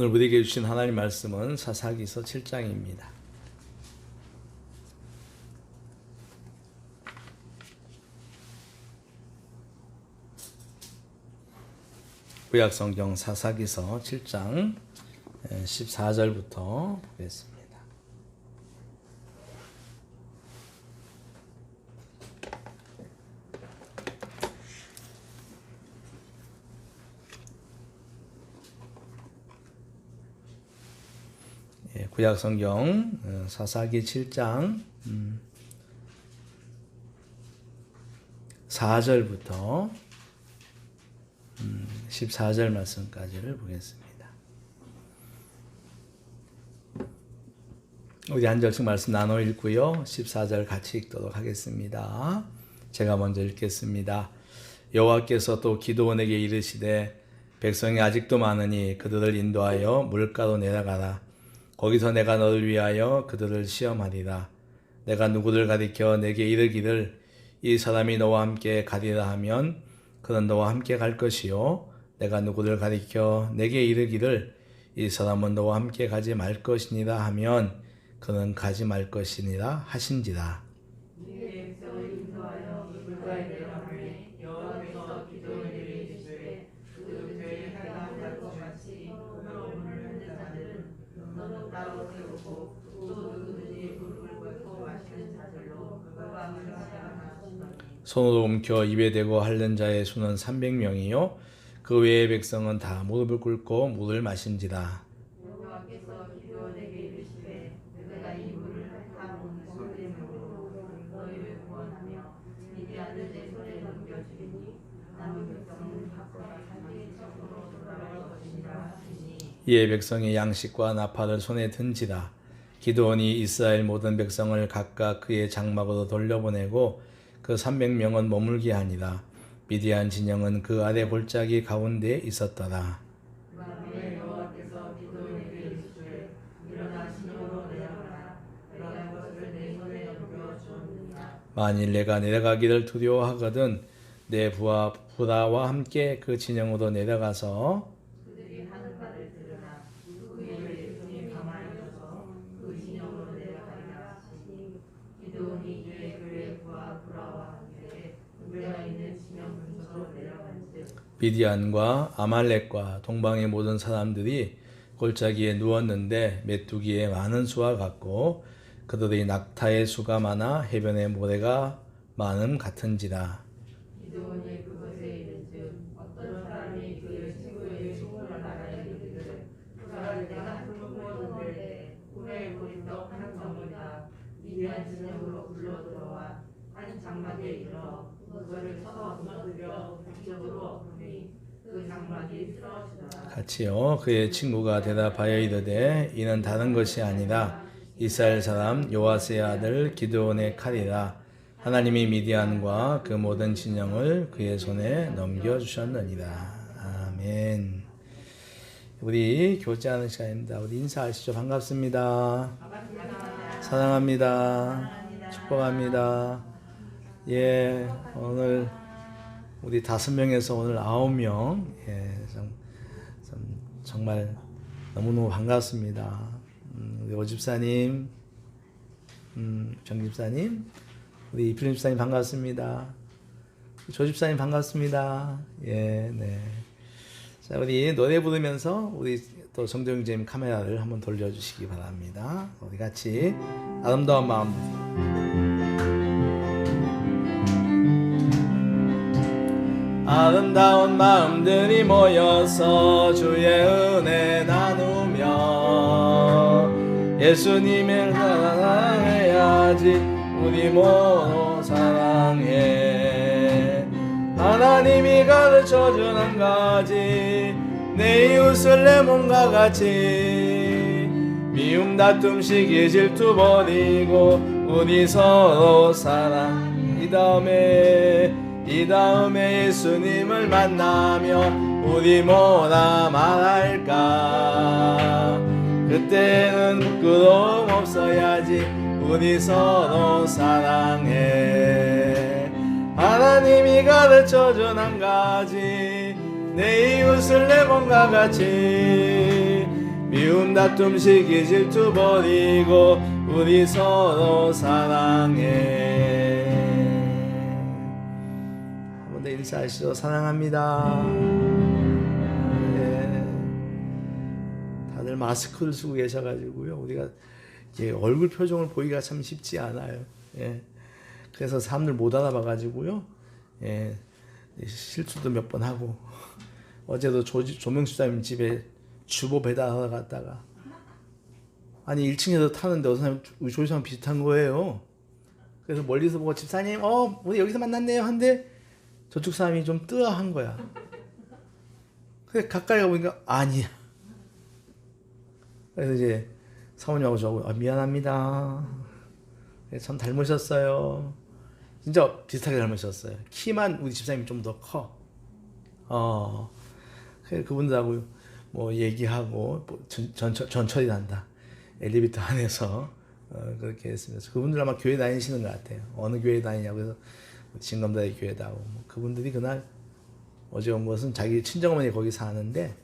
오늘 우리에게 주신 하나님 말씀은 사사기서 7장입니다. 구약성경 사사기서 7장 14절부터 보겠습니다. 구약성경 사사기 7장 4절부터 14절 말씀까지를 보겠습니다. 우리 한 절씩 말씀 나눠 읽고요. 14절 같이 읽도록 하겠습니다. 제가 먼저 읽겠습니다. 여호와께서 또 기드온에게 이르시되 백성이 아직도 많으니 그들을 인도하여 물가로 내려가라. 거기서 내가 너를 위하여 그들을 시험하리라. 내가 누구를 가리켜 내게 이르기를 이 사람이 너와 함께 가리라 하면 그는 너와 함께 갈 것이요 내가 누구를 가리켜 내게 이르기를 이 사람은 너와 함께 가지 말 것이니라 하면 그는 가지 말 것이니라 하신지라. 손으로 움켜 입에 대고 핥는 자의 수는 300명이요 그 외의 백성은 다 무릎을 꿇고 물을 마신지라. 여호와께서 기드온에게 이르시되 내가 이 물을 다 먹는 소리로 너희를 구원하며 미디안을 내 손에 넘겨주리니 남은 백성은 각각 자기의 집으로 돌아갈 것이니라 하시니 이에 백성이 양식과 나팔을 손에 든지라. 기드온이 이스라엘 모든 백성을 각각 그의 장막으로 돌려보내고 그 300명은 머물게 하니라. 미디안 진영은 그 아래 골짜기 가운데 있었더라. 그날에 여호와께서 기드온에게 이르시되 일어나 진영으로 내려가라. 내가 그것을 내 손에 넘겨주었느니라. 만일 내가 내려가기를 두려워하거든 내 부하와 함께 그 진영으로 내려가서 그들이 하는 말을 들으라. 그 일을 예수님이 감하여서 그 진영으로 내려가리라 하시니 기드온이 이에 그의 부하 브라와 함께 그가 있는 진영 근처로 내려간즉 미디안과 아말렉과 동방의 모든 사람들이 골짜기에 누웠는데 메뚜기의 많은 수와 같고 그들의 낙타의 수가 많아 해변의 모래가 많음 같은지라. 기드온이 그것에 이른즉 어떤 사람이 그의 친구의 소문을 알아 이르기를 그가 내가 굶었는데 꿈에 보린 떡 한 덩어리가 미디안 진영으로 굴러들어와 한 장막에 이르러 그것을 쳐서 무너뜨려 북쪽으로 엎으니 그 장막이 쓰러지더라. 같이요. 그의 친구가 대답하여 이르되 이는 다른 것이 아니라 이스라엘 사람 요아스의 아들 기드온의 칼이라. 하나님이 미디안과 그 모든 진영을 그의 손에 넘겨주셨느니라. 아멘. 우리 교제하는 시간입니다. 우리 인사하시죠. 반갑습니다. 사랑합니다. 축복합니다. 예, 오늘 우리 5명에서 오늘 9명, 예, 정말 너무너무 반갑습니다. 우리 오집사님, 정집사님, 우리 이필림 집사님 반갑습니다. 조집사님 반갑습니다. 예, 네. 자, 우리 노래 부르면서 우리 또 정도영재님 카메라를 한번 돌려주시기 바랍니다. 우리 같이 아름다운 마음. 아름다운 마음들이 모여서 주의 은혜 나누며 예수님을 사랑해야지 우리 모두 사랑해. 하나님이 가르쳐주는 가지 내 이웃을 내 몸과 같이 미움 다툼 시기 질투 버리고 우리 서로 사랑. 이 다음에 예수님을 만나며 우리 뭐라 말할까. 그때는 부끄러움 없어야지 우리 서로 사랑해. 하나님이 가르쳐준 한 가지 내 이웃을 내 몸과 같이 미움 다툼 시기 질투 버리고 우리 서로 사랑해. 한번 더 인사하시죠. 사랑합니다. 네. 다들 마스크를 쓰고 계셔가지고요, 우리가 얼굴 표정을 보기가 참 쉽지 않아요. 예. 그래서 사람들 못 알아봐가지고요, 예. 실수도 몇 번 하고. 어제도 조명수장님 집에 주보 배달하러 갔다가, 아니 1층에서 타는데 어느 사람이 우리 조수랑 비슷한 거예요. 그래서 멀리서 보고 집사님 우리 여기서 만났네요 한데 저쪽 사람이 좀 뜨아한 거야. 그래서 가까이 가보니까 아니야. 그래서 이제 사모님하고 저하고 미안합니다. 참 닮으셨어요. 진짜 비슷하게 닮으셨어요. 키만 우리 집사님이 좀 더 커. 그분들하고 뭐 얘기하고 전철이 난다. 엘리베이터 안에서 그렇게 했습니다. 그분들 아마 교회 다니시는 것 같아요. 어느 교회 다니냐고 해서 진검다리 교회다 하고, 그분들이 그날 어제 온 것은 자기 친정어머니 거기 사는데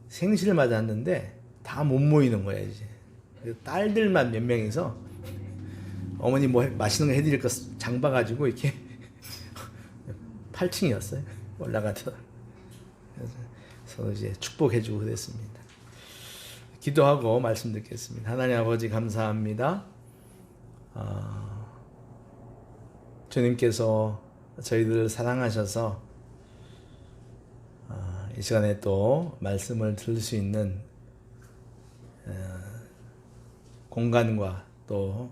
생신을 맞았는데 다 못 모이는 거야 이제. 딸들만 몇 명이서 어머니 뭐 맛있는 거 해드릴 거 장 봐가지고 이렇게 8층이었어요. 올라가더라. 그래서 이제 축복해주고 그랬습니다. 기도하고 말씀 듣겠습니다. 하나님 아버지 감사합니다. 주님께서 저희들을 사랑하셔서 이 시간에 또 말씀을 들을 수 있는 공간과 또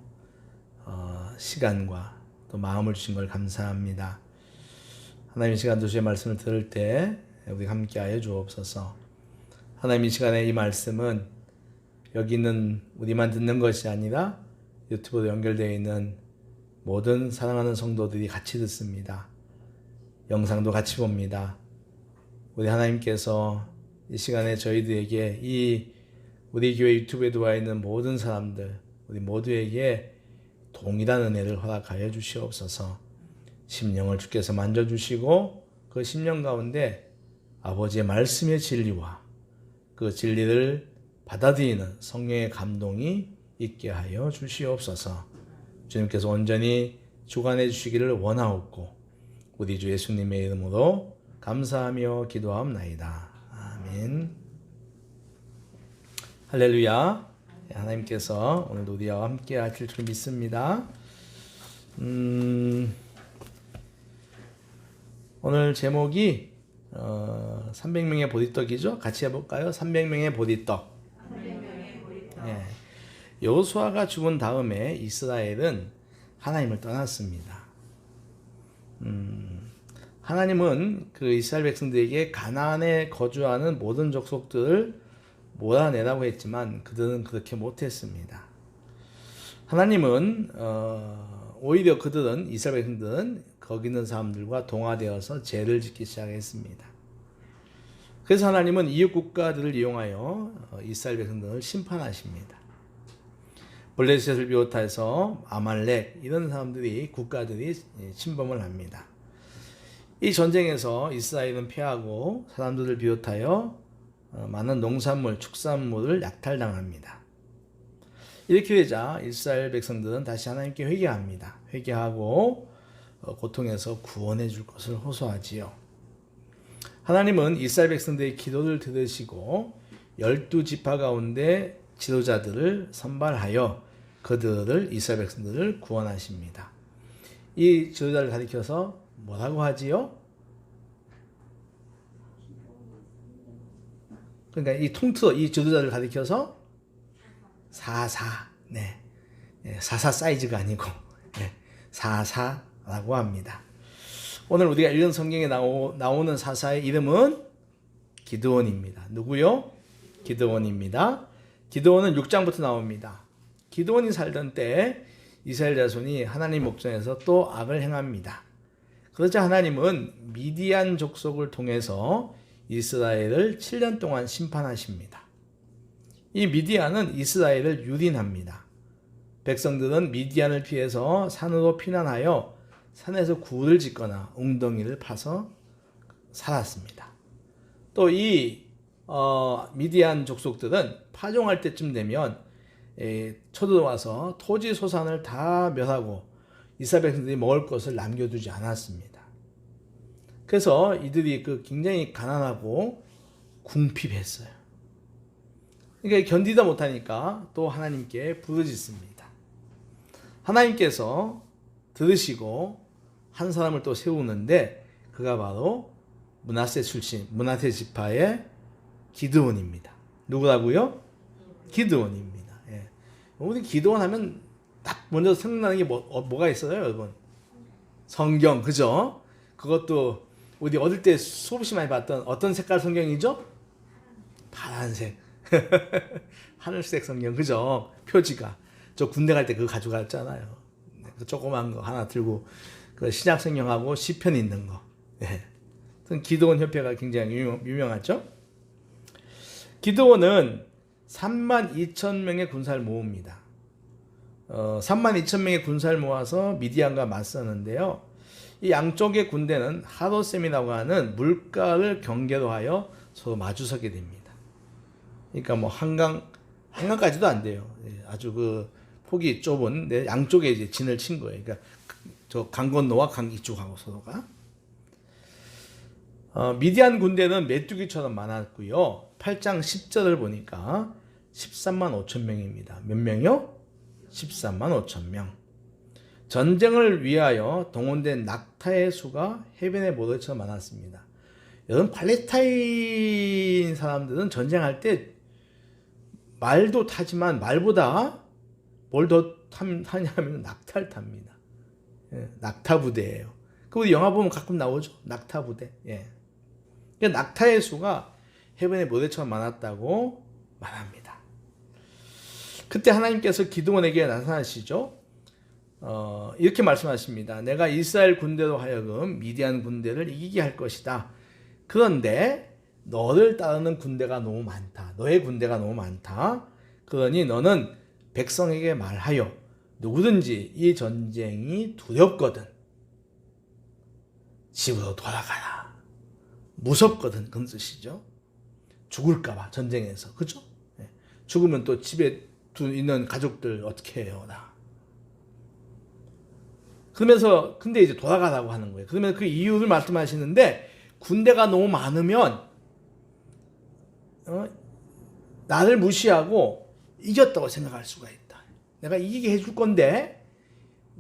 시간과 또 마음을 주신 걸 감사합니다. 하나님, 이 시간도 주의 말씀을 들을 때 우리 함께하여 주옵소서. 하나님, 이 시간에 이 말씀은 여기 있는 우리만 듣는 것이 아니라 유튜브로 연결되어 있는 모든 사랑하는 성도들이 같이 듣습니다. 영상도 같이 봅니다. 우리 하나님께서 이 시간에 저희들에게 이 우리 교회 유튜브에 들어와 있는 모든 사람들, 우리 모두에게 동일한 은혜를 허락하여 주시옵소서. 심령을 주께서 만져주시고 그 심령 가운데 아버지의 말씀의 진리와 그 진리를 받아들이는 성령의 감동이 있게 하여 주시옵소서. 주님께서 온전히 주관해 주시기를 원하옵고 우리 주 예수님의 이름으로 감사하며 기도하옵나이다. 아멘. 할렐루야. 하나님께서 오늘도 우리와 함께 하실 줄 믿습니다. 오늘 제목이 300명의 보리떡이죠. 같이 해볼까요? 300명의 보리떡. 예. 여호수아가 죽은 다음에 이스라엘은 하나님을 떠났습니다. 하나님은 그 이스라엘 백성들에게 가나안에 거주하는 모든 족속들을 몰아내라고 했지만 그들은 그렇게 못했습니다. 하나님은 오히려 그들은, 이스라엘 백성들은 거기 있는 사람들과 동화되어서 죄를 짓기 시작했습니다. 그래서 하나님은 이웃 국가들을 이용하여 이스라엘 백성들을 심판하십니다. 블레셋을 비롯해서 아말렉 이런 사람들이, 국가들이 침범을 합니다. 이 전쟁에서 이스라엘은 패하고 사람들을 비롯하여 많은 농산물, 축산물을 약탈당합니다. 이렇게 되자 이스라엘 백성들은 다시 하나님께 회개합니다. 회개하고 고통에서 구원해 줄 것을 호소하지요. 하나님은 이스라엘 백성들의 기도를 들으시고 12지파 가운데 지도자들을 선발하여 그들을, 이스라엘 백성들을 구원하십니다. 이 지도자를 가리켜서 뭐라고 하지요? 그러니까 이 통틀어 이 지도자를 가리켜서 사사, 네, 44 사이즈가 아니고 44라고 합니다. 오늘 우리가 읽은 성경에 나오는 사사의 이름은 기드온입니다. 누구요? 기드온입니다. 기드온은 6장부터 나옵니다. 기드온이 살던 때 이스라엘 자손이 하나님 목전에서 또 악을 행합니다. 그러자 하나님은 미디안 족속을 통해서 이스라엘을 7년 동안 심판하십니다. 이 미디안은 이스라엘을 유린합니다. 백성들은 미디안을 피해서 산으로 피난하여 산에서 굴을 짓거나 웅덩이를 파서 살았습니다. 또 이 미디안 족속들은 파종할 때쯤 되면 쳐들어와서 토지 소산을 다 멸하고 이스라엘 백성들이 먹을 것을 남겨두지 않았습니다. 그래서 이들이 굉장히 가난하고 궁핍했어요. 그러니까 견디다 못하니까 또 하나님께 부르짖습니다. 하나님께서 들으시고 한 사람을 또 세우는데 그가 바로 므낫세 출신, 므낫세 지파의 기드온입니다. 누구라고요? 기드온입니다. 예. 우리 기드온 하면 딱 먼저 생각나는 게 뭐가 있어요, 여러분? 성경, 그죠? 그것도 우리 어릴 때 수없이 많이 봤던 어떤 색깔 성경이죠? 파란색. 하늘색 성경, 그죠? 표지가. 저 군대 갈 때 그거 가져갔잖아요. 그 조그만 거 하나 들고 그 신약 성경하고 시편 있는 거. 예. 기드온 협회가 굉장히 유명하죠. 기드온은 32,000명의 군사를 모읍니다. 32,000명의 군사를 모아서 미디안과 맞서는데요. 이 양쪽의 군대는 하도셈이라고 하는 물가를 경계로 하여 서로 마주서게 됩니다. 그러니까 뭐 한강까지도 안 돼요. 아주 폭이 좁은 양쪽에 이제 진을 친 거예요. 그러니까 저 강 건너와 강 이쪽하고 서로가. 미디안 군대는 메뚜기처럼 많았고요. 8장 10절을 보니까 13만 5천 명입니다. 몇 명이요? 13만 5천 명. 전쟁을 위하여 동원된 낙타의 수가 해변의 모래처럼 많았습니다. 여러분, 팔레스타인 사람들은 전쟁할 때 말도 타지만 말보다 뭘 더 타냐면 낙타를 탑니다. 예, 낙타 부대예요. 그 우리 영화 보면 가끔 나오죠. 낙타 부대. 예. 그러니까 낙타의 수가 해변의 모래처럼 많았다고 말합니다. 그때 하나님께서 기드온에게 나타나시죠. 이렇게 말씀하십니다. 내가 이스라엘 군대로 하여금 미디안 군대를 이기게 할 것이다. 그런데 너를 따르는 군대가 너무 많다. 너의 군대가 너무 많다. 그러니 너는 백성에게 말하여 누구든지 이 전쟁이 두렵거든 집으로 돌아가라. 무섭거든 그런 뜻이죠. 죽을까봐 전쟁에서. 그죠? 죽으면 또 집에 있는 가족들 어떻게 해요? 그러면서 근데 이제 돌아가라고 하는 거예요. 그러면 그 이유를 말씀하시는데 군대가 너무 많으면 나를 무시하고 이겼다고 생각할 수가 있다. 내가 이기게 해줄 건데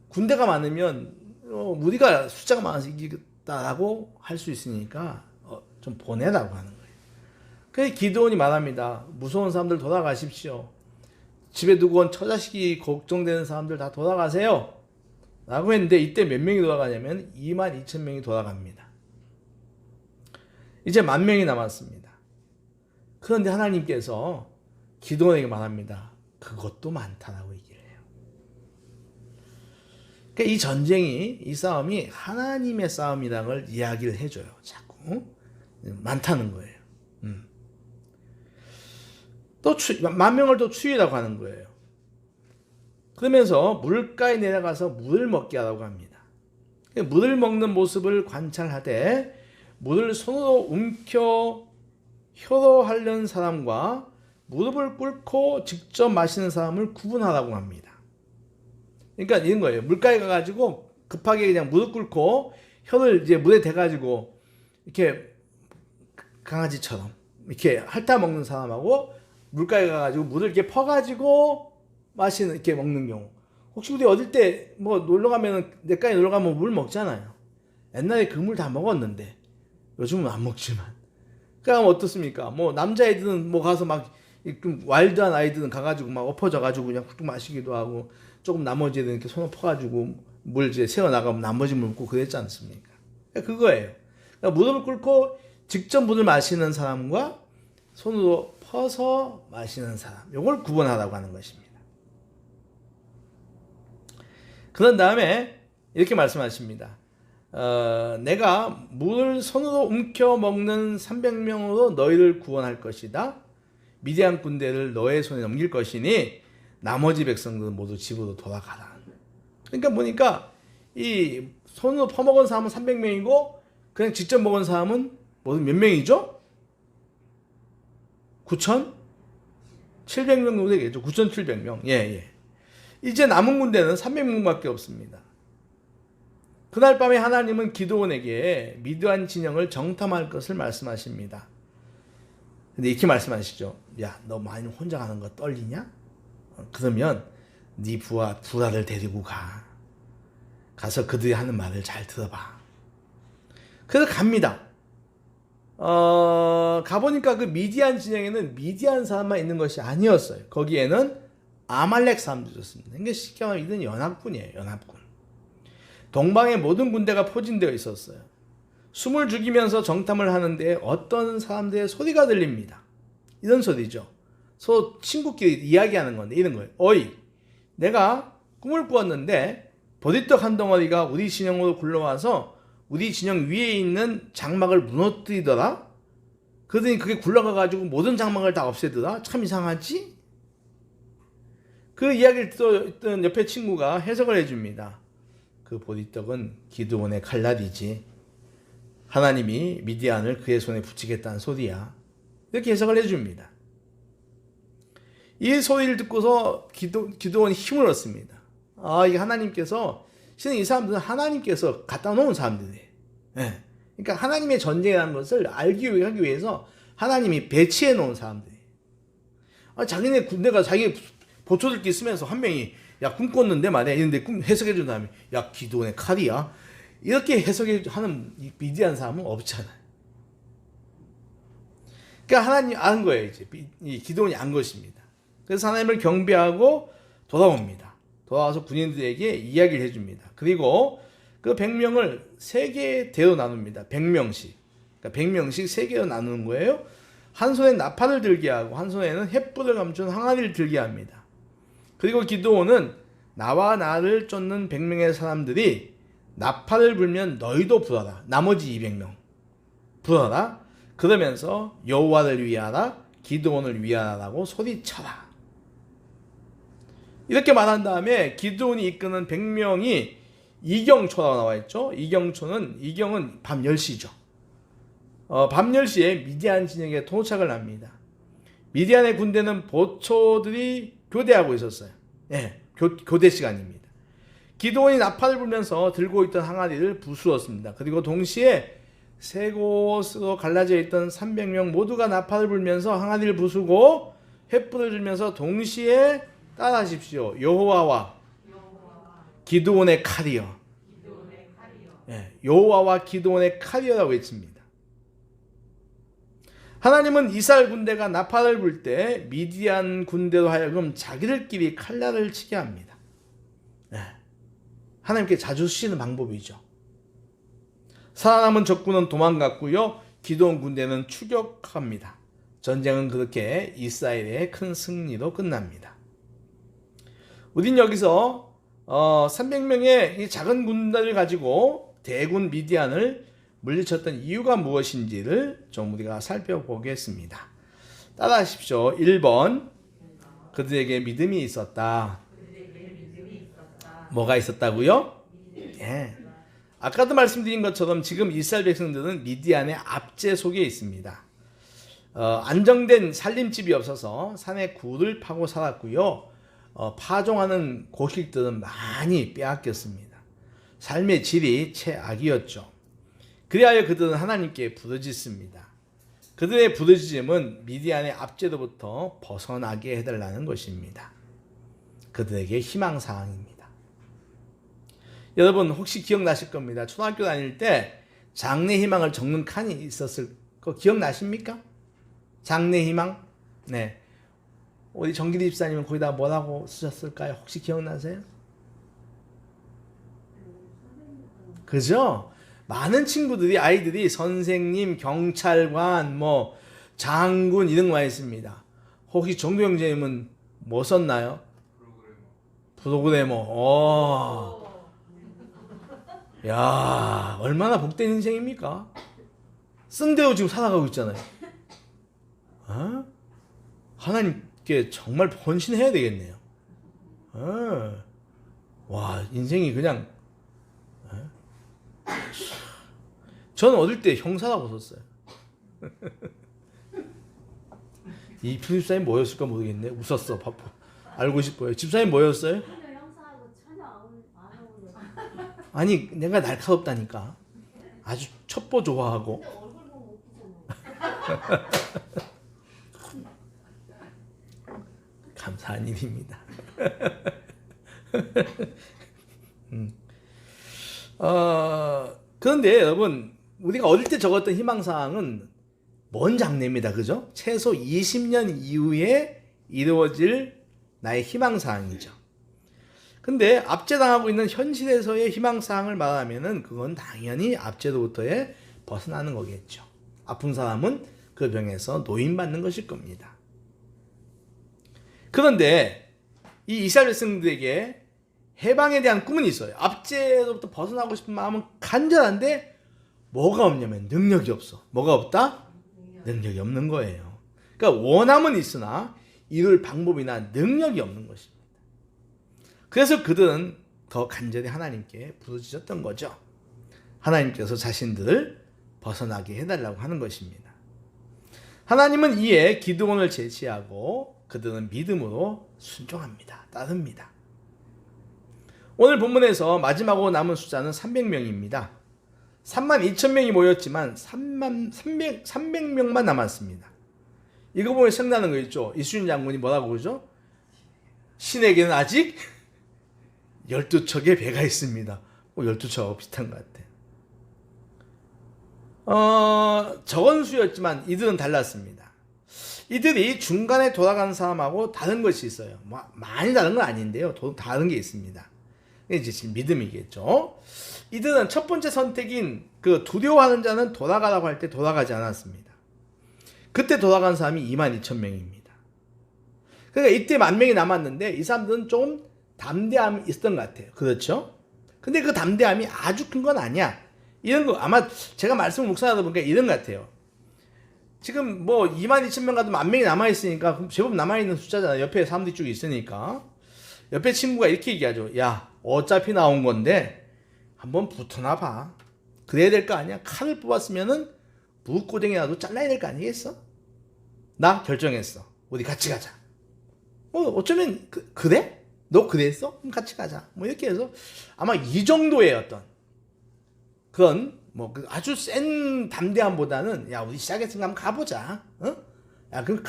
군대가 많으면 우리가 숫자가 많아서 이기겠다라고 할 수 있으니까 좀 보내라고 하는 거예요. 그래서 기드온이 말합니다. 무서운 사람들 돌아가십시오. 집에 두고 온 처자식이 걱정되는 사람들 다 돌아가세요. 라고 했는데 이때 몇 명이 돌아가냐면 22,000명이 돌아갑니다. 이제 10,000명이 남았습니다. 그런데 하나님께서 기드온에게 말합니다. 그것도 많다라고 얘기를 해요. 그러니까 이 전쟁이, 이 싸움이 하나님의 싸움이라는 걸 이야기를 해줘요. 자꾸 많다는 거예요. 또 10,000명을 또 추위라고 하는 거예요. 그러면서 물가에 내려가서 물을 먹게 하라고 합니다. 물을 먹는 모습을 관찰하되 물을 손으로 움켜 혀로 하려는 사람과 무릎을 꿇고 직접 마시는 사람을 구분하라고 합니다. 그러니까 이런 거예요. 물가에 가가지고 급하게 그냥 무릎 꿇고 혀를 이제 물에 대가지고 이렇게 강아지처럼 이렇게 핥아 먹는 사람하고 물가에 가가지고 물을 이렇게 퍼가지고 마시는, 이렇게 먹는 경우. 혹시 우리 어릴 때 뭐 놀러 가면은, 내과에 놀러 가면 물 먹잖아요. 옛날에 그 물 다 먹었는데 요즘은 안 먹지만. 그러니까 어떻습니까? 뭐 남자애들은 뭐 가서 막 와일드한 아이들은 가가지고 막 엎어져가지고 그냥 뚝뚝 마시기도 하고, 조금 나머지 애들은 이렇게 손을 퍼가지고 물 이제 새어 나가면 나머지 물 먹고 그랬지 않습니까? 그러니까 그거예요. 그러니까 무릎을 꿇고 직접 물을 마시는 사람과 손으로 퍼서 마시는 사람, 이걸 구분하라고 하는 것입니다. 그런 다음에 이렇게 말씀하십니다. 내가 물을 손으로 움켜 먹는 300명으로 너희를 구원할 것이다. 미디안 군대를 너의 손에 넘길 것이니 나머지 백성들은 모두 집으로 돌아가라. 그러니까 보니까 이 손으로 퍼먹은 사람은 300명이고 그냥 직접 먹은 사람은 모두 몇 명이죠? 9,700명 정도 되겠죠. 9,700명. 예. 이제 남은 군대는 300명밖에 없습니다. 그날 밤에 하나님은 기드온에게 미드안 진영을 정탐할 것을 말씀하십니다. 근데 이렇게 말씀하시죠. 야, 너 많이 혼자 가는 거 떨리냐? 그러면 네 부하를 데리고 가서 그들이 하는 말을 잘 들어봐. 그래서 갑니다. 가보니까 그 미디안 진영에는 미디안 사람만 있는 것이 아니었어요. 거기에는 아말렉 사람들이 있었습니다. 그러니까 쉽게 말하면 이건 연합군이에요. 연합군. 동방의 모든 군대가 포진되어 있었어요. 숨을 죽이면서 정탐을 하는데 어떤 사람들의 소리가 들립니다. 이런 소리죠. 서로 친구끼리 이야기하는 건데 이런 거예요. 어이, 내가 꿈을 꾸었는데 보리떡 한 덩어리가 우리 진영으로 굴러와서 우리 진영 위에 있는 장막을 무너뜨리더라. 그러더니 그게 굴러가가지고 모든 장막을 다 없애더라. 참 이상하지? 그 이야기를 듣던 옆에 친구가 해석을 해줍니다. 그 보리떡은 기드온의 칼날이지. 하나님이 미디안을 그의 손에 붙이겠다는 소리야. 이렇게 해석을 해줍니다. 이 소리를 듣고서 기드온이 힘을 얻습니다. 이게 하나님께서, 실은 이 사람들은 하나님께서 갖다 놓은 사람들이에요. 네. 그러니까 하나님의 전쟁이라는 것을 하기 위해서 하나님이 배치해 놓은 사람들이에요. 자기네 군대가 자기 보초들끼리 쓰면서 한 명이 야, 꿈 꿨는데 말이야. 이런데 해석해 준 다음에 야, 기드온의 칼이야. 이렇게 해석하는 미디안 사람은 없잖아요. 그러니까 하나님이 안 거예요. 이제 이 기드온이 안 것입니다. 그래서 하나님을 경배하고 돌아옵니다. 돌아와서 군인들에게 이야기를 해줍니다. 그리고 그 100명을 3개대로 나눕니다. 100명씩. 그러니까 100명씩 3개로 나누는 거예요. 한 손에 나팔을 들게 하고 한 손에는 횃불을 감춘 항아리를 들게 합니다. 그리고 기드온은 나와 나를 쫓는 100명의 사람들이 나팔을 불면 너희도 불어라. 나머지 200명 불어라. 그러면서 여호와를 위하라, 기드온을 위하라라고 소리쳐라. 이렇게 말한 다음에 기드온이 이끄는 100명이 이경초라고 나와 있죠. 이경은 밤 10시죠. 밤 10시에 미디안 진영에 도착을 합니다. 미디안의 군대는 보초들이 교대하고 있었어요. 예, 교대 시간입니다. 기드온이 나팔을 불면서 들고 있던 항아리를 부수었습니다. 그리고 동시에 세 곳으로 갈라져 있던 300명 모두가 나팔을 불면서 항아리를 부수고 횃불을 들면서 동시에 따라하십시오. 여호와와 기드온의 칼이여. 예, 여호와와 기드온의 칼이여라고 외칩니다. 하나님은 이스라엘 군대가 나팔을 불 때 미디안 군대로 하여금 자기들끼리 칼날을 치게 합니다. 예, 하나님께 자주 쓰시는 방법이죠. 살아남은 적군은 도망갔고요. 기드온 군대는 추격합니다. 전쟁은 그렇게 이스라엘의 큰 승리로 끝납니다. 우린 여기서 300명의 이 작은 군대를 가지고 대군 미디안을 물리쳤던 이유가 무엇인지를 좀 우리가 살펴보겠습니다. 따라하십시오. 1번, 그들에게 믿음이 있었다. 뭐가 있었다고요? 예. 아까도 말씀드린 것처럼 지금 이스라엘 백성들은 미디안의 압제 속에 있습니다. 안정된 살림집이 없어서 산에 굴을 파고 살았고요. 파종하는 곡식들은 많이 빼앗겼습니다. 삶의 질이 최악이었죠. 그리하여 그들은 하나님께 부르짖습니다. 그들의 부르짖음은 미디안의 압제로부터 벗어나게 해달라는 것입니다. 그들에게 희망사항입니다. 여러분 혹시 기억나실 겁니다. 초등학교 다닐 때 장래희망을 적는 칸이 있었을 거 기억나십니까? 장래희망? 네. 우리 정기리 집사님은 거기다 뭐라고 쓰셨을까요? 혹시 기억나세요? 그죠? 많은 친구들이 아이들이 선생님, 경찰관, 장군 이런 거 많이 씁니다. 혹시 정도 형제님은 뭐 썼나요? 프로그래머. 야, 얼마나 복된 인생입니까? 쓴 대로 지금 살아가고 있잖아요. 하나님께 정말 헌신해야 되겠네요. 와, 인생이 그냥. 저는 어릴 때 형사라고 썼어요. 이 집사님 뭐였을까 모르겠네. 웃었어. 바보. 알고 싶어요. 집사님 뭐였어요? 전혀 형사하고 전혀 안 어울려. 아니 내가 날카롭다니까. 아주 첩보 좋아하고. 근데 얼굴 보면 웃기잖아. 감사한 일입니다. 그런데 여러분 우리가 어릴 때 적었던 희망사항은 먼 장래입니다. 그죠? 최소 20년 이후에 이루어질 나의 희망사항이죠. 근데 압제당하고 있는 현실에서의 희망사항을 말하면은 그건 당연히 압제로부터의 벗어나는 거겠죠. 아픈 사람은 그 병에서 노인받는 것일 겁니다. 그런데 이 이스라엘 백성들에게 해방에 대한 꿈은 있어요. 압제로부터 벗어나고 싶은 마음은 간절한데 뭐가 없냐면 능력이 없어. 뭐가 없다? 능력이 없는 거예요. 그러니까 원함은 있으나 이룰 방법이나 능력이 없는 것입니다. 그래서 그들은 더 간절히 하나님께 부르짖었던 거죠. 하나님께서 자신들을 벗어나게 해달라고 하는 것입니다. 하나님은 이에 기드온을 제치하고 그들은 믿음으로 순종합니다. 따릅니다. 오늘 본문에서 마지막으로 남은 숫자는 300명입니다. 32,000명이 모였지만 300명만 남았습니다. 이거 보면 생각나는 거 있죠. 이순신 장군이 뭐라고 그러죠? 신에게는 아직 12척의 배가 있습니다. 12척하고 비슷한 것 같아요. 적은 수였지만 이들은 달랐습니다. 이들이 중간에 돌아가는 사람하고 다른 것이 있어요. 많이 다른 건 아닌데요. 다른 게 있습니다. 이제 지금 믿음이겠죠. 이들은 첫 번째 선택인 그 두려워하는 자는 돌아가라고 할 때 돌아가지 않았습니다. 그때 돌아간 사람이 22,000명입니다. 그러니까 이때 10,000명이 남았는데 이 사람들은 좀 담대함이 있었던 것 같아요. 그렇죠? 근데 그 담대함이 아주 큰 건 아니야. 이런 거 아마 제가 말씀을 묵상하다 보니까 이런 것 같아요. 지금 뭐 22,000명 가도 10,000명이 남아있으니까 제법 남아있는 숫자잖아요. 옆에 사람들이 쭉 있으니까. 옆에 친구가 이렇게 얘기하죠. 야, 어차피 나온 건데 한번 붙어나 봐. 그래야 될 거 아니야? 칼을 뽑았으면은 무고댕이라도 잘라야 될 거 아니겠어? 나 결정했어. 우리 같이 가자. 어쩌면 그래? 너 그랬어? 그럼 같이 가자. 뭐 이렇게 해서 아마 이 정도의 어떤 그런 뭐 아주 센 담대함보다는 야 우리 시작했으니까 한번 가보자. 야 그럼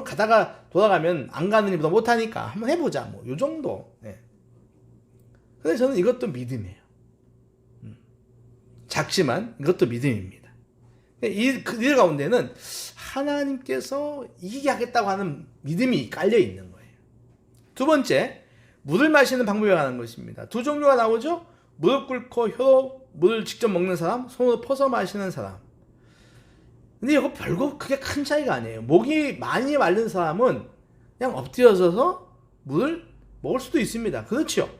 가다가 돌아가면 안 가는 일보다 못하니까 한번 해보자. 뭐 요 정도. 네. 근데 저는 이것도 믿음이에요. 작지만 이것도 믿음입니다. 이들 가운데는 하나님께서 이기게 하겠다고 하는 믿음이 깔려 있는 거예요. 두 번째, 물을 마시는 방법에 관한 것입니다. 두 종류가 나오죠. 무릎 꿇고 혀로 물을 직접 먹는 사람, 손으로 퍼서 마시는 사람. 근데 이거 별거 그게 큰 차이가 아니에요. 목이 많이 마른 사람은 그냥 엎드려서서 물을 먹을 수도 있습니다. 그렇죠?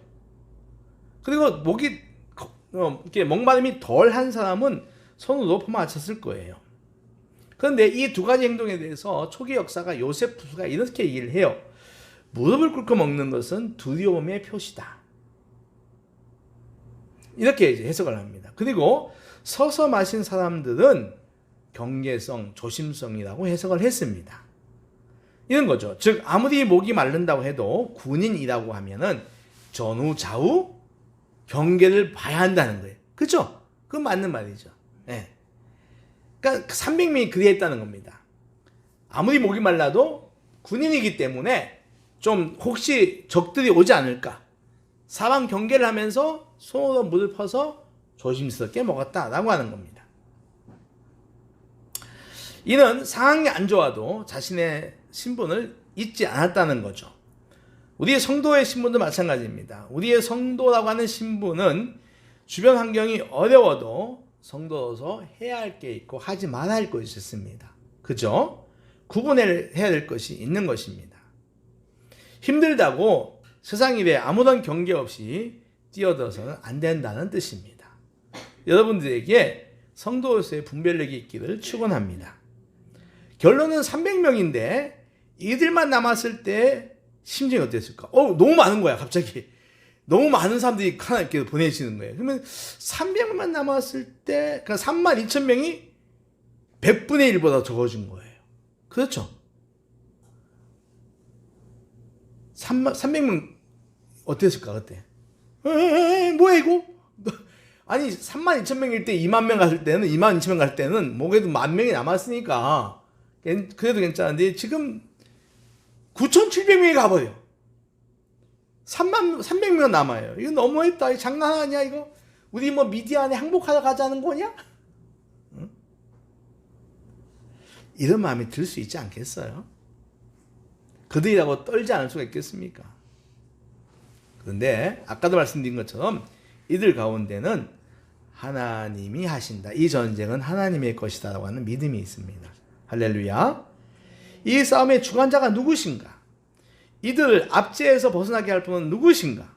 그리고 목이 이렇게 목마름이 덜한 사람은 손으로 퍼마쳤을 거예요. 그런데 이 두 가지 행동에 대해서 초기 역사가 요세푸스가 이렇게 얘기를 해요. 무릎을 꿇고 먹는 것은 두려움의 표시다. 이렇게 이제 해석을 합니다. 그리고 서서 마신 사람들은 경계성, 조심성이라고 해석을 했습니다. 이런 거죠. 즉 아무리 목이 마른다고 해도 군인이라고 하면은 전후 좌우 경계를 봐야 한다는 거예요. 그렇죠? 그건 맞는 말이죠. 네. 그러니까 300명이 그리했다는 겁니다. 아무리 목이 말라도 군인이기 때문에 좀 혹시 적들이 오지 않을까 사방 경계를 하면서 손으로 물을 퍼서 조심스럽게 먹었다라고 하는 겁니다. 이는 상황이 안 좋아도 자신의 신분을 잊지 않았다는 거죠. 우리의 성도의 신분도 마찬가지입니다. 우리의 성도라고 하는 신분은 주변 환경이 어려워도 성도로서 해야 할 게 있고 하지 말아야 할 것이 있습니다. 그죠? 구분해야 될 것이 있는 것입니다. 힘들다고 세상 일에 아무런 경계 없이 뛰어들어서는 안 된다는 뜻입니다. 여러분들에게 성도로서의 분별력이 있기를 축원합니다. 결론은 300명인데 이들만 남았을 때 심정이 어땠을까? 너무 많은 거야 갑자기. 너무 많은 사람들이 하나님께 보내시는 거예요. 그러면 300만 남았을 때 그러니까 32,000명이 100분의 1보다 적어진 거예요. 그렇죠? 300명 어땠을까 그때? 뭐야 이거? 아니 32,000명일 때 2만 명 갔을 때는 2만 2천 명 갈 때는 뭐 그래도 10,000명이 남았으니까 그래도 괜찮은데 지금 9,700명이 가버려. 300명 남아요. 이거 너무했다. 이거 장난 아니야 이거? 우리 뭐 미디안에 항복하러 가자는 거냐? 응? 이런 마음이 들 수 있지 않겠어요? 그들이라고 떨지 않을 수가 있겠습니까? 그런데 아까도 말씀드린 것처럼 이들 가운데는 하나님이 하신다. 이 전쟁은 하나님의 것이다 라고 하는 믿음이 있습니다. 할렐루야. 이 싸움의 주관자가 누구신가? 이들을 압제에서 벗어나게 할 분은 누구신가?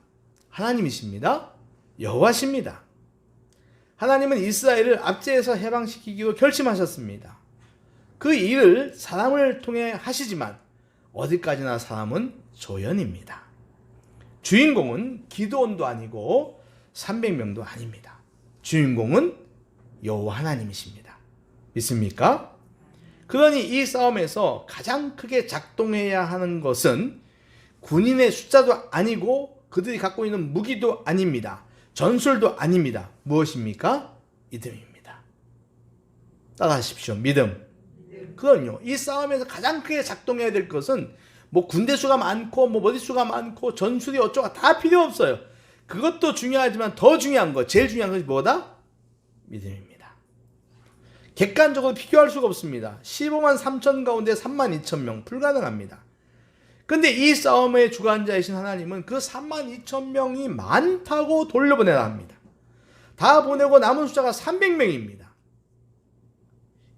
하나님이십니다. 여호와십니다. 하나님은 이스라엘을 압제에서 해방시키기로 결심하셨습니다. 그 일을 사람을 통해 하시지만 어디까지나 사람은 조연입니다. 주인공은 기드온도 아니고 300명도 아닙니다. 주인공은 여호와 하나님이십니다. 믿습니까? 그러니 이 싸움에서 가장 크게 작동해야 하는 것은 군인의 숫자도 아니고 그들이 갖고 있는 무기도 아닙니다. 전술도 아닙니다. 무엇입니까? 믿음입니다. 따라하십시오. 믿음. 그럼요. 이 싸움에서 가장 크게 작동해야 될 것은 뭐 군대 수가 많고 뭐 머릿수가 많고 전술이 어쩌고 다 필요 없어요. 그것도 중요하지만 더 중요한 거, 제일 중요한 것이 뭐다? 믿음입니다. 객관적으로 비교할 수가 없습니다. 15만 3천 가운데 3만 2천 명 불가능합니다. 근데 이 싸움의 주관자이신 하나님은 그 3만 2천 명이 많다고 돌려보내라 합니다. 다 보내고 남은 숫자가 300명입니다.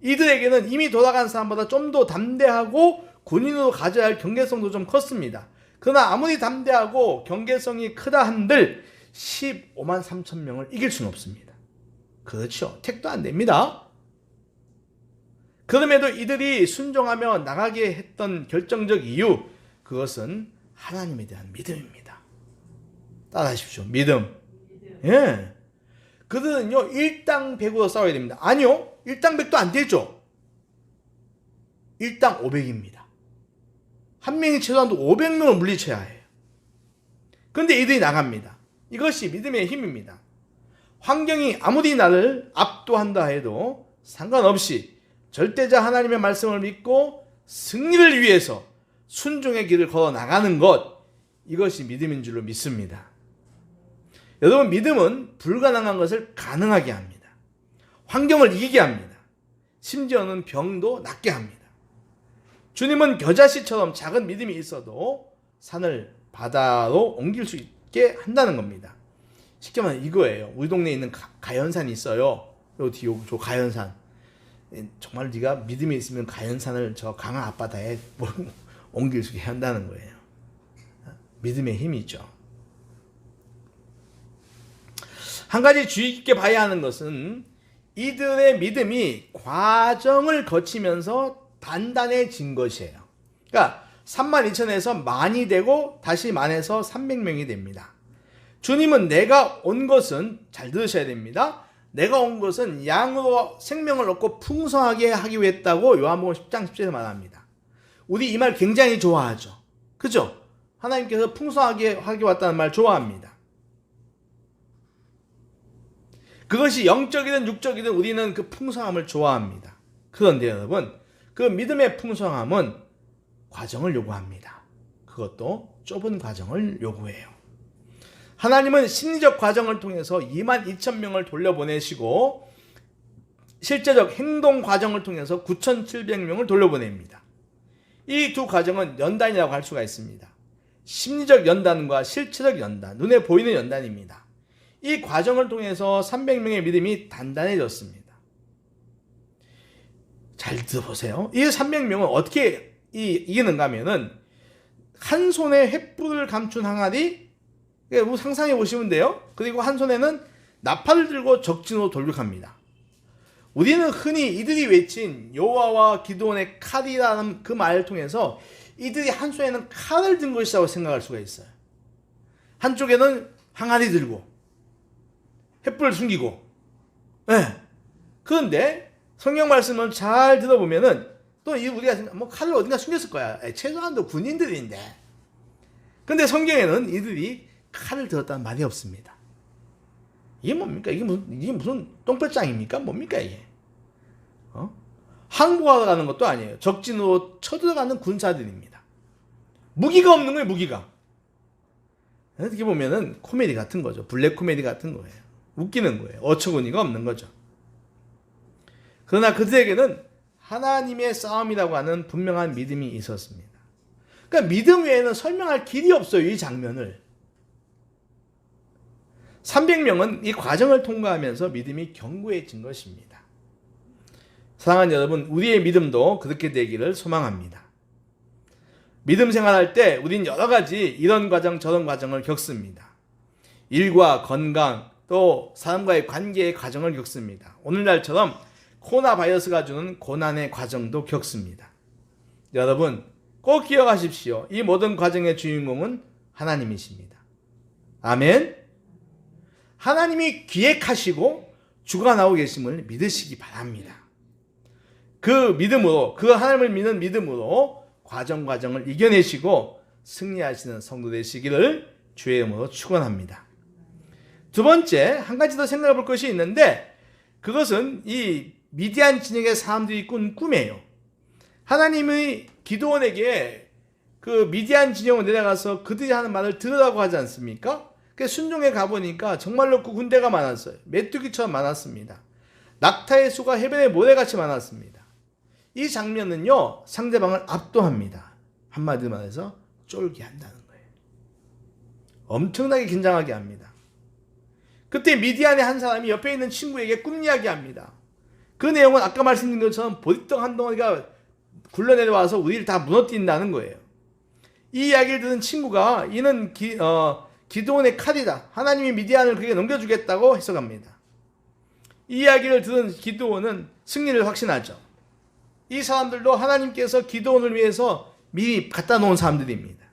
이들에게는 이미 돌아간 사람보다 좀 더 담대하고 군인으로 가져야 할 경계성도 좀 컸습니다. 그러나 아무리 담대하고 경계성이 크다 한들 15만 3천 명을 이길 수는 없습니다. 그렇죠. 택도 안 됩니다. 그럼에도 이들이 순종하며 나가게 했던 결정적 이유, 그것은 하나님에 대한 믿음입니다. 따라하십시오. 믿음. 예. 그들은요, 일당 100으로 싸워야 됩니다. 아니요, 일당 100도 안 되죠. 일당 500입니다. 한 명이 최소한도 500명을 물리쳐야 해요. 그런데 이들이 나갑니다. 이것이 믿음의 힘입니다. 환경이 아무리 나를 압도한다 해도 상관없이 절대자 하나님의 말씀을 믿고 승리를 위해서 순종의 길을 걸어 나가는 것, 이것이 믿음인 줄로 믿습니다. 여러분, 믿음은 불가능한 것을 가능하게 합니다. 환경을 이기게 합니다. 심지어는 병도 낫게 합니다. 주님은 겨자씨처럼 작은 믿음이 있어도 산을 바다로 옮길 수 있게 한다는 겁니다. 쉽게 말하면 이거예요. 우리 동네에 있는 가연산이 있어요. 저 가연산. 정말 네가 믿음이 있으면 가연산을 저 강화 앞바다에 옮길 수 있게 한다는 거예요. 믿음의 힘이죠. 한 가지 주의 깊게 봐야 하는 것은 이들의 믿음이 과정을 거치면서 단단해진 것이에요. 그러니까 32,000에서 만이 되고 다시 만에서 300명이 됩니다. 주님은 내가 온 것은, 잘 들으셔야 됩니다. 내가 온 것은 양으로 생명을 얻고 풍성하게 하기 위해 했다고 요한복음 10장 10절에 말합니다. 우리 이 말 굉장히 좋아하죠. 그죠? 하나님께서 풍성하게 하기 왔다는 말 좋아합니다. 그것이 영적이든 육적이든 우리는 그 풍성함을 좋아합니다. 그런데 여러분, 그 믿음의 풍성함은 과정을 요구합니다. 그것도 좁은 과정을 요구해요. 하나님은 심리적 과정을 통해서 2만 2천 명을 돌려보내시고 실제적 행동 과정을 통해서 9,700명을 돌려보냅니다. 이 두 과정은 연단이라고 할 수가 있습니다. 심리적 연단과 실체적 연단, 눈에 보이는 연단입니다. 이 과정을 통해서 300명의 믿음이 단단해졌습니다. 잘 들어보세요. 이 300명은 어떻게 이기는가 하면은 한 손에 횃불을 감춘 항아리, 상상해 보시면 돼요. 그리고 한 손에는 나팔을 들고 적진으로 돌격합니다. 우리는 흔히 이들이 외친 여호와와 기드온의 칼이라는 그 말을 통해서 이들이 한 손에는 칼을 든 것이라고 생각할 수가 있어요. 한쪽에는 항아리 들고 횃불을 숨기고. 네. 그런데 성경 말씀을 잘 들어보면은 또 우리가 뭐 칼을 어딘가 숨겼을 거야. 최소한도 군인들인데 근데 성경에는 이들이 칼을 들었다는 말이 없습니다. 이게 뭡니까? 이게 무슨 똥배짱입니까? 뭡니까 이게? 항복하러 가는 것도 아니에요. 적진으로 쳐들어가는 군사들입니다. 무기가 없는 거예요, 무기가. 어떻게 보면은 코미디 같은 거죠. 블랙 코미디 같은 거예요. 웃기는 거예요. 어처구니가 없는 거죠. 그러나 그들에게는 하나님의 싸움이라고 하는 분명한 믿음이 있었습니다. 그러니까 믿음 외에는 설명할 길이 없어요, 이 장면을. 300명은 이 과정을 통과하면서 믿음이 견고해진 것입니다. 사랑하는 여러분, 우리의 믿음도 그렇게 되기를 소망합니다. 믿음 생활할 때 우린 여러 가지 이런 과정 저런 과정을 겪습니다. 일과 건강 또 사람과의 관계의 과정을 겪습니다. 오늘날처럼 코로나 바이러스가 주는 고난의 과정도 겪습니다. 여러분 꼭 기억하십시오. 이 모든 과정의 주인공은 하나님이십니다. 아멘. 하나님이 기획하시고 주관하고 계심을 믿으시기 바랍니다. 그 믿음으로, 그 하나님을 믿는 믿음으로 과정을 이겨내시고 승리하시는 성도 되시기를 주의 이름으로 축원합니다. 두 번째, 한 가지 더 생각해 볼 것이 있는데 그것은 이 미디안 진영의 사람들이 꾼 꿈이에요. 하나님의 기드온에게 그 미디안 진영으로 내려가서 그들이 하는 말을 들으라고 하지 않습니까? 그래서 순종해 가보니까 정말로 그 군대가 많았어요. 메뚜기처럼 많았습니다. 낙타의 수가 해변의 모래같이 많았습니다. 이 장면은요, 상대방을 압도합니다. 한마디로 말해서 쫄게 한다는 거예요. 엄청나게 긴장하게 합니다. 그때 미디안의 한 사람이 옆에 있는 친구에게 꿈 이야기합니다. 그 내용은 아까 말씀드린 것처럼 보리떡 한 덩어리가 굴러내려와서 우리를 다 무너뜨린다는 거예요. 이 이야기를 들은 친구가 이는 기드온의 칼이다. 하나님이 미디안을 그에게 넘겨주겠다고 해석합니다. 이 이야기를 들은 기드온은 승리를 확신하죠. 이 사람들도 하나님께서 기드온을 위해서 미리 갖다 놓은 사람들입니다.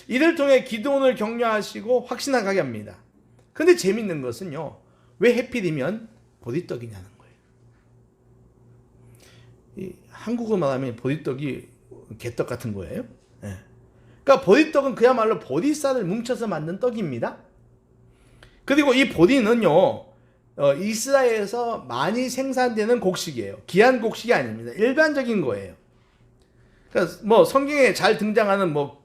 이를 통해 기드온을 격려하시고 확신하게 합니다. 근데 재밌는 것은요, 왜 해필이면 보리떡이냐는 거예요. 이 한국어 말하면 보리떡이 개떡 같은 거예요. 네. 그러니까 보리떡은 그야말로 보리쌀을 뭉쳐서 만든 떡입니다. 그리고 이 보리는요, 이스라엘에서 많이 생산되는 곡식이에요. 귀한 곡식이 아닙니다. 일반적인 거예요. 그러니까 뭐 성경에 잘 등장하는 뭐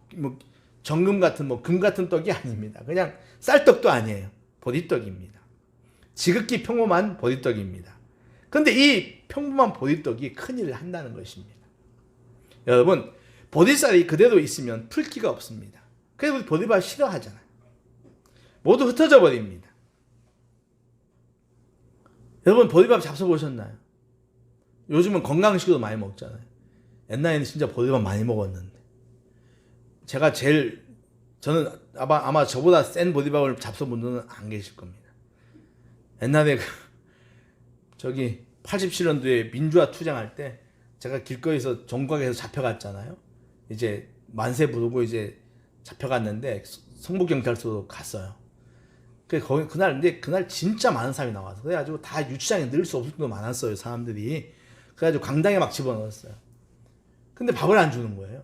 정금 같은 금 같은 떡이 아닙니다. 그냥 쌀떡도 아니에요. 보리떡입니다. 지극히 평범한 보리떡입니다. 그런데 이 평범한 보리떡이 큰일을 한다는 것입니다. 여러분, 보리쌀이 그대로 있으면 풀기가 없습니다. 그래서 우리 보리밥 싫어하잖아요. 모두 흩어져 버립니다. 여러분 보리밥 잡숴보셨나요? 요즘은 건강식으로 많이 먹잖아요. 옛날에는 진짜 보리밥 많이 먹었는데 저는 아마 저보다 센 보리밥을 잡숴본 분은 안 계실 겁니다. 옛날에 저기 87년도에 민주화 투쟁할 때 제가 길거리에서 종각에서 잡혀갔잖아요. 이제 만세 부르고 이제 잡혀갔는데 성북경찰서로 갔어요. 그날 진짜 많은 사람이 나와서 그래가지고 다 유치장에 넣을 수 없을 정도로 많았어요, 사람들이. 그래가지고 강당에 막 집어넣었어요. 근데 밥을 안 주는 거예요.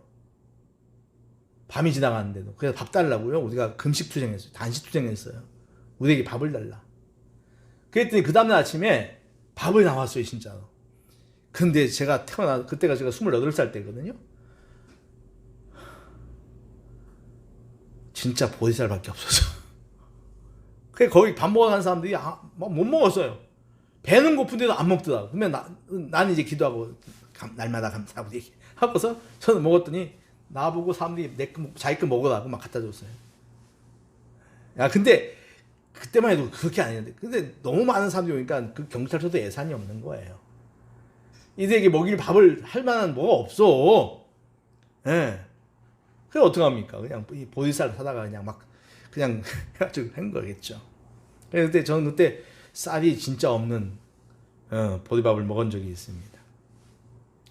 밤이 지나갔는데도. 그래서 밥 달라고요. 우리가 금식 투쟁했어요. 단식 투쟁했어요. 우리에게 밥을 달라. 그랬더니 그 다음날 아침에 밥을 나왔어요, 진짜로. 근데 제가 그때가 제가 28살 때거든요. 진짜 보리쌀밖에 없었어. 그래 거기 밥 먹어 간 사람들이 못 먹었어요. 배는 고픈데도 안 먹더라고. 그러면 나는 이제 기도하고 날마다 감사하고 하고서 저는 먹었더니 나보고 사람들이 자기 거 먹으라고 막 갖다 줬어요. 야 근데 그때만 해도 그렇게 아니었는데 근데 너무 많은 사람들이 오니까 그 경찰서도 예산이 없는 거예요. 이들에게 먹일 밥을 할 만한 뭐가 없어. 예. 네. 그래 어떡합니까? 그냥 보리쌀 사다가 그냥 해가지고 한 거겠죠. 그래서 저는 그때 쌀이 진짜 없는 보리밥을 먹은 적이 있습니다.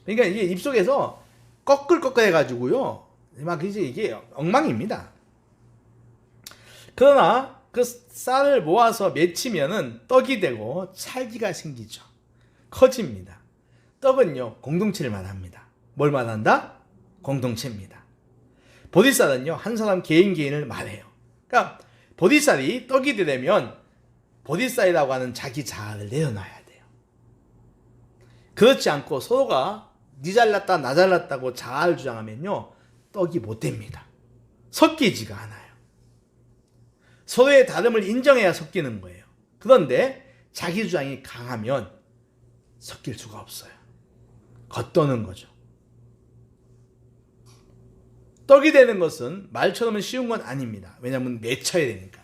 그러니까 이게 입속에서 꺼끌꺼끌 해가지고요. 막 이게 엉망입니다. 그러나 그 쌀을 모아서 맺히면은 떡이 되고 찰기가 생기죠. 커집니다. 떡은요 공동체를 말합니다. 뭘 말한다? 공동체입니다. 보디살은요, 한 사람 개인을 말해요. 그러니까 보디살이 떡이 되려면 보디살이라고 하는 자기 자아를 내려놔야 돼요. 그렇지 않고 서로가 니 잘났다 나 잘났다고 자아를 주장하면요, 떡이 못 됩니다. 섞이지가 않아요. 서로의 다름을 인정해야 섞이는 거예요. 그런데 자기 주장이 강하면 섞일 수가 없어요. 겉도는 거죠. 떡이 되는 것은 말처럼 쉬운 건 아닙니다. 왜냐하면 맺혀야 되니까.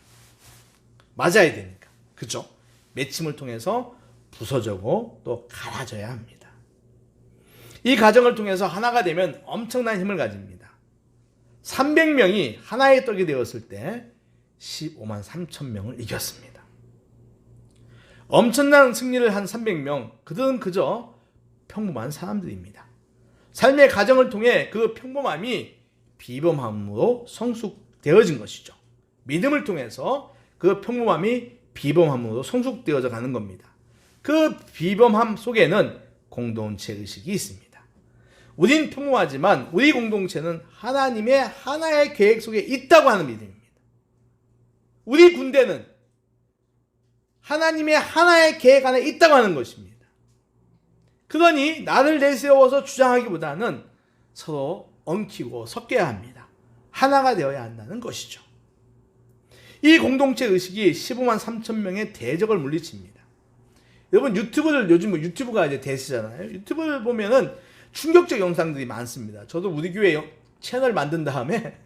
맞아야 되니까. 그죠? 맺힘을 통해서 부서지고 또 갈아져야 합니다. 이 과정을 통해서 하나가 되면 엄청난 힘을 가집니다. 300명이 하나의 떡이 되었을 때 15만 3천 명을 이겼습니다. 엄청난 승리를 한 300명, 그들은 그저 평범한 사람들입니다. 삶의 과정을 통해 그 평범함이 비범함으로 성숙되어진 것이죠. 믿음을 통해서 그 평범함이 비범함으로 성숙되어져 가는 겁니다. 그 비범함 속에는 공동체 의식이 있습니다. 우린 평범하지만 우리 공동체는 하나님의 하나의 계획 속에 있다고 하는 믿음입니다. 우리 군대는 하나님의 하나의 계획 안에 있다고 하는 것입니다. 그러니 나를 내세워서 주장하기보다는 서로 엉키고 섞여야 합니다. 하나가 되어야 한다는 것이죠. 이 공동체 의식이 15만 3천 명의 대적을 물리칩니다. 여러분 요즘 유튜브가 이제 대세잖아요. 유튜브를 보면은 충격적 영상들이 많습니다. 저도 우리 교회 채널 만든 다음에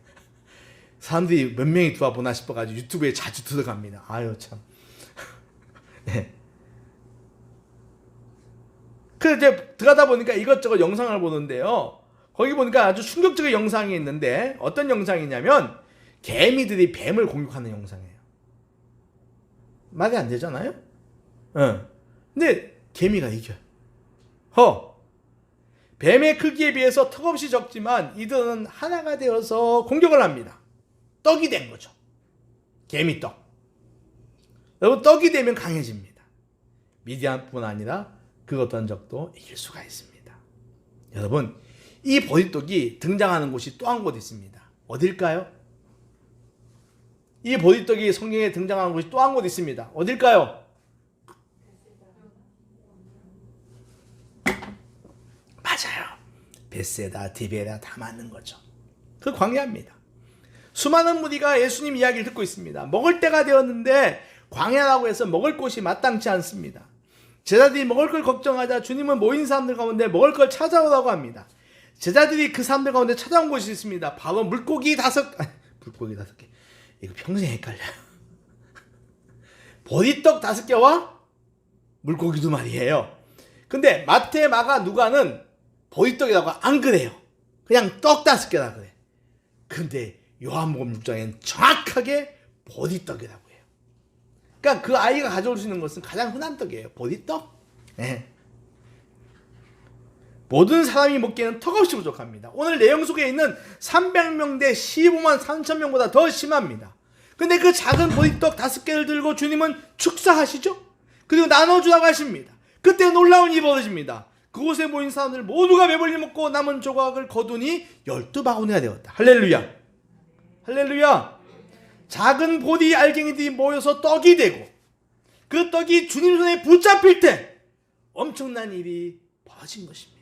사람들이 몇 명이 들어보나 싶어가지고 유튜브에 자주 들어갑니다. 아유 참. 네. 그 이제 들어가다 보니까 이것저것 영상을 보는데요. 거기 보니까 아주 충격적인 영상이 있는데 어떤 영상이냐면 개미들이 뱀을 공격하는 영상이에요. 말이 안 되잖아요? 근데 개미가 이겨요. 뱀의 크기에 비해서 턱없이 적지만 이들은 하나가 되어서 공격을 합니다. 떡이 된 거죠. 개미떡. 여러분 떡이 되면 강해집니다. 미디안뿐 아니라 그 어떤 적도 이길 수가 있습니다. 여러분 이 보리떡이 등장하는 곳이 또 한 곳 있습니다. 어딜까요? 이 보리떡이 성경에 등장하는 곳이 또 한 곳 있습니다. 어딜까요? 맞아요. 베세다, 디베라 다 맞는 거죠. 그 광야입니다. 수많은 무리가 예수님 이야기를 듣고 있습니다. 먹을 때가 되었는데 광야라고 해서 먹을 곳이 마땅치 않습니다. 제자들이 먹을 걸 걱정하자 주님은 모인 사람들 가운데 먹을 걸 찾아오라고 합니다. 제자들이 그 사람들 가운데 찾아온 곳이 있습니다. 바로 물고기 5개. 이거 평생 헷갈려요. 보리떡 5개와 물고기 2마리예요. 근데 마태, 마가, 누가는 보리떡이라고 안 그래요. 그냥 떡 5개라 그래. 근데 요한복음 6장엔 정확하게 보리떡이라고 해요. 그러니까 그 아이가 가져올 수 있는 것은 가장 흔한 떡이에요. 보리떡. 네. 모든 사람이 먹기에는 턱없이 부족합니다. 오늘 내용 속에 있는 300명 대 15만 3천 명보다 더 심합니다. 근데 그 작은 보리떡 5개를 들고 주님은 축사하시죠? 그리고 나눠주라고 하십니다. 그때 놀라운 일이 벌어집니다. 그곳에 모인 사람들 모두가 배불리 먹고 남은 조각을 거두니 12바구니가 되었다. 할렐루야. 할렐루야. 작은 보리 알갱이들이 모여서 떡이 되고 그 떡이 주님 손에 붙잡힐 때 엄청난 일이 벌어진 것입니다.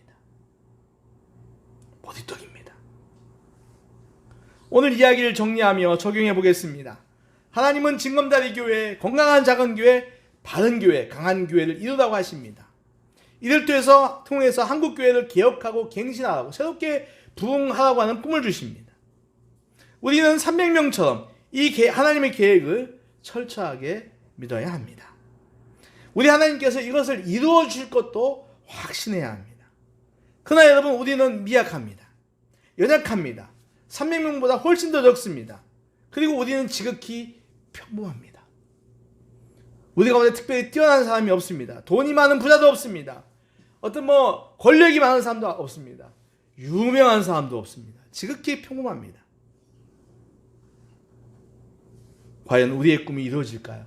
보리떡입니다. 오늘 이야기를 정리하며 적용해 보겠습니다. 하나님은 징검다리 교회, 건강한 작은 교회, 바른 교회, 강한 교회를 이루라고 하십니다. 이를 통해서 한국 교회를 개혁하고 갱신하라고 새롭게 부흥하라고 하는 꿈을 주십니다. 우리는 300명처럼 이 하나님의 계획을 철저하게 믿어야 합니다. 우리 하나님께서 이것을 이루어 주실 것도 확신해야 합니다. 그러나 여러분 우리는 미약합니다. 연약합니다. 300명보다 훨씬 더 적습니다. 그리고 우리는 지극히 평범합니다. 우리 가운데 특별히 뛰어난 사람이 없습니다. 돈이 많은 부자도 없습니다. 어떤 권력이 많은 사람도 없습니다. 유명한 사람도 없습니다. 지극히 평범합니다. 과연 우리의 꿈이 이루어질까요?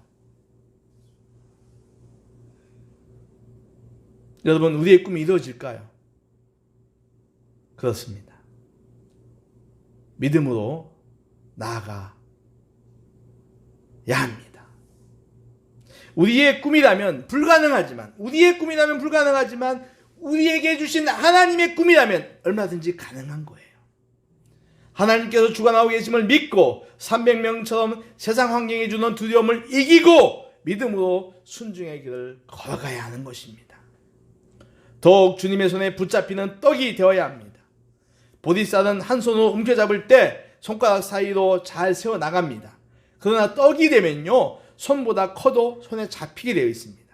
여러분 우리의 꿈이 이루어질까요? 그렇습니다. 믿음으로 나아가야 합니다. 우리의 꿈이라면 불가능하지만 우리에게 주신 하나님의 꿈이라면 얼마든지 가능한 거예요. 하나님께서 주관하고 계심을 믿고 300명처럼 세상 환경이 주는 두려움을 이기고 믿음으로 순종의 길을 걸어가야 하는 것입니다. 더욱 주님의 손에 붙잡히는 떡이 되어야 합니다. 보리쌀은 한 손으로 움켜잡을 때 손가락 사이로 잘 세워 나갑니다. 그러나 떡이 되면요, 손보다 커도 손에 잡히게 되어 있습니다.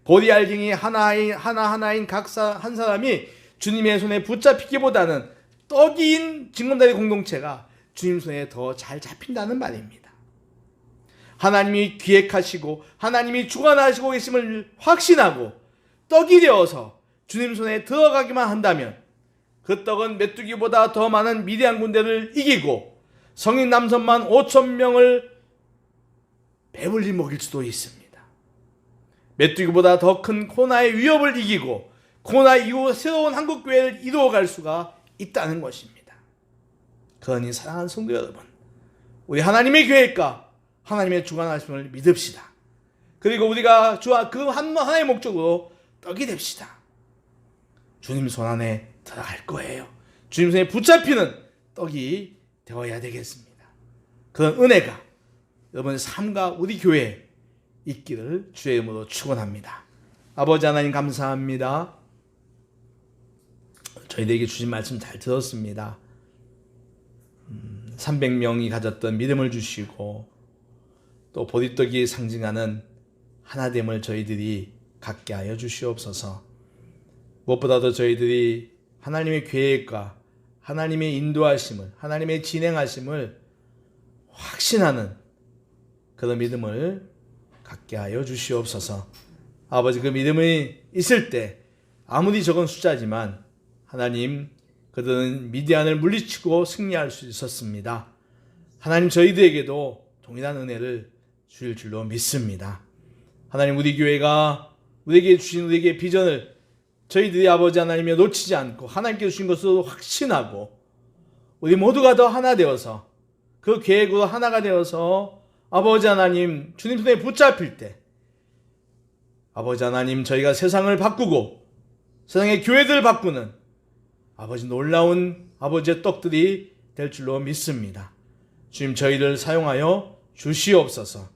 보리알갱이 하나하나인 한 사람이 주님의 손에 붙잡히기보다는 떡인 징검다리 공동체가 주님 손에 더 잘 잡힌다는 말입니다. 하나님이 기획하시고 하나님이 주관하시고 계심을 확신하고 떡이 되어서 주님 손에 들어가기만 한다면 그 떡은 메뚜기보다 더 많은 미디안 군대를 이기고 성인 남성만 5,000명을 배불리 먹일 수도 있습니다. 메뚜기보다 더 큰 코로나의 위협을 이기고 코로나 이후 새로운 한국교회를 이루어갈 수가 있다는 것입니다. 그러니 사랑하는 성도 여러분, 우리 하나님의 교회가 하나님의 주관하심을 믿읍시다. 그리고 우리가 그 하나의 목적으로 떡이 됩시다. 주님 손 안에 들어갈 거예요. 주님 손에 붙잡히는 떡이 되어야 되겠습니다. 그런 은혜가 여러분의 삶과 우리 교회에 있기를 주의 이름으로 축원합니다. 아버지 하나님 감사합니다. 저희들에게 주신 말씀 잘 들었습니다. 300명이 가졌던 믿음을 주시고 또 보리떡이 상징하는 하나됨을 저희들이 갖게 하여 주시옵소서. 무엇보다도 저희들이 하나님의 계획과 하나님의 인도하심을, 하나님의 진행하심을 확신하는 그런 믿음을 갖게 하여 주시옵소서. 아버지, 그 믿음이 있을 때 아무리 적은 숫자지만 하나님, 그들은 미디안을 물리치고 승리할 수 있었습니다. 하나님, 저희들에게도 동일한 은혜를 주실 줄로 믿습니다. 하나님, 우리 교회가 우리에게 주신 우리에게 비전을 저희들이 아버지 하나님에 놓치지 않고 하나님께서 주신 것으로 확신하고 우리 모두가 더 하나 되어서 그 계획으로 하나가 되어서 아버지 하나님 주님 손에 붙잡힐 때 아버지 하나님, 저희가 세상을 바꾸고 세상의 교회들을 바꾸는 아버지 놀라운 아버지의 떡들이 될 줄로 믿습니다. 주님, 저희를 사용하여 주시옵소서.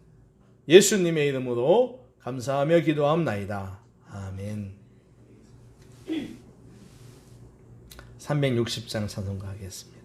예수님의 이름으로 감사하며 기도하옵나이다. 아멘. 360장 찬송가 하겠습니다.